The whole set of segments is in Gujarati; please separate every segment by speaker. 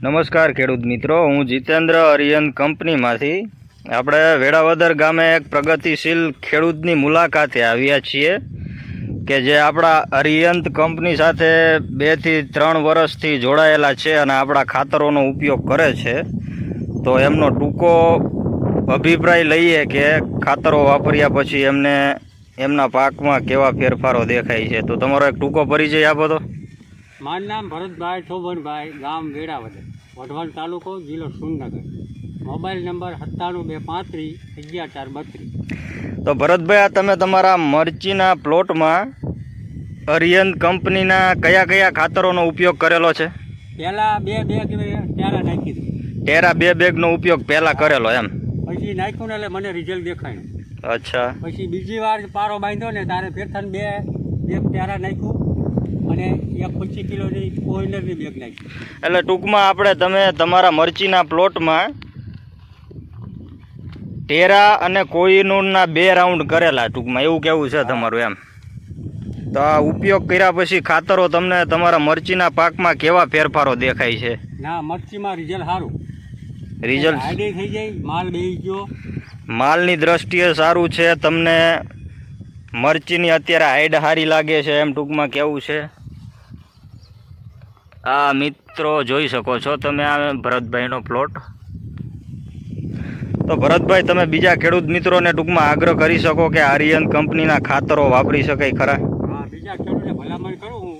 Speaker 1: નમસ્કાર ખેડૂત મિત્રો, હું જીતેન્દ્ર અરિયન કંપનીમાંથી આપણે વેળાવદર ગામે એક પ્રગતિશીલ ખેડૂતની મુલાકાતે આવ્યા છીએ કે જે આપણા અરિયંત કંપની સાથે 2 થી 3 વર્ષથી જોડાયેલા છે અને આપણા ખાતરોનો ઉપયોગ કરે છે. તો એમનો ટૂંકો અભિપ્રાય લઈએ કે ખાતરો વાપર્યા પછી એમને એમના પાકમાં કેવા ફેરફારો દેખાય છે. તો તમારો એક ટૂંકો પરિચય આપો તો.
Speaker 2: મારું નામ ભરતભાઈ શોભનભાઈ, ગામ વેળાવદર, વઢવાણ તાલુકો, જિલ્લો સુરનગર. Mobile number 9725311432.
Speaker 1: તો ભરતભાઈ, આ તમે તમારા મરચીના પ્લોટમાં અરિયન કંપનીના કયા કયા ખાતરોનો ઉપયોગ કરેલો છે?
Speaker 2: પહેલાં 2 બેગ ટેરા નાખી દીધું.
Speaker 1: ટેરા 2 બેગનો ઉપયોગ પહેલાં કરેલો એમ?
Speaker 2: પછી નાખ્યું ને એટલે મને રિઝલ્ટ દેખાયું.
Speaker 1: અચ્છા.
Speaker 2: પછી બીજી વાર પારો બાંધ્યો ને તારે ફેરથાન 2 બેગ ટેરા નાખ્યું અને 25 કિલોની કોઈનરની બેગ નાખી.
Speaker 1: એટલે ટૂંકમાં તમે તમારા મરચીના પ્લોટમાં ટેરા અને કોઈનૂરના 2 રાઉન્ડ કરેલા, ટૂંકમાં એવું કેવું છે તમારું એમ? તો આ ઉપયોગ કર્યા પછી ખાતરો તમને તમારા મરચીના પાકમાં કેવા ફેરફારો દેખાય છે?
Speaker 2: ના, મરચીમાં રિઝલ્ટ સારું.
Speaker 1: રિઝલ્ટ
Speaker 2: હાઈડે થઈ જાય, માલ બેસી ગયો.
Speaker 1: માલની દ્રષ્ટિએ સારું છે. તમને મરચીની અત્યારે હાઈડ સારી લાગે છે એમ ટૂંકમાં કેવું છે? આ મિત્રો જોઈ શકો છો તમે આ ભરતભાઈનો પ્લોટ. તો ભરતભાઈ, તમે બીજા ખેડૂત મિત્રોને ટૂંકમાં આગ્રહ કરી શકો કે આર્યન કંપનીના ખાતરો વાપરી શકાય ખરા?
Speaker 2: હા, બીજા ખેડૂતને ભલામણ કરું હું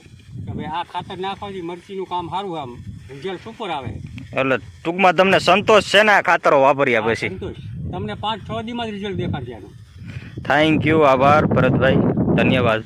Speaker 2: કે ભાઈ આ ખાતર નાખવાથી મરચીનું કામ સારું, આમ રિઝલ્ટ સુપર આવે.
Speaker 1: એટલે ટૂંકમાં તમને સંતોષ છે ને આ ખાતરો વાપર્યા પછી?
Speaker 2: સંતોષ. તમને 5-6 દીમાં જ રિઝલ્ટ દેખાડશે.
Speaker 1: થેન્ક યુ, આભાર ભરતભાઈ, ધન્યવાદ.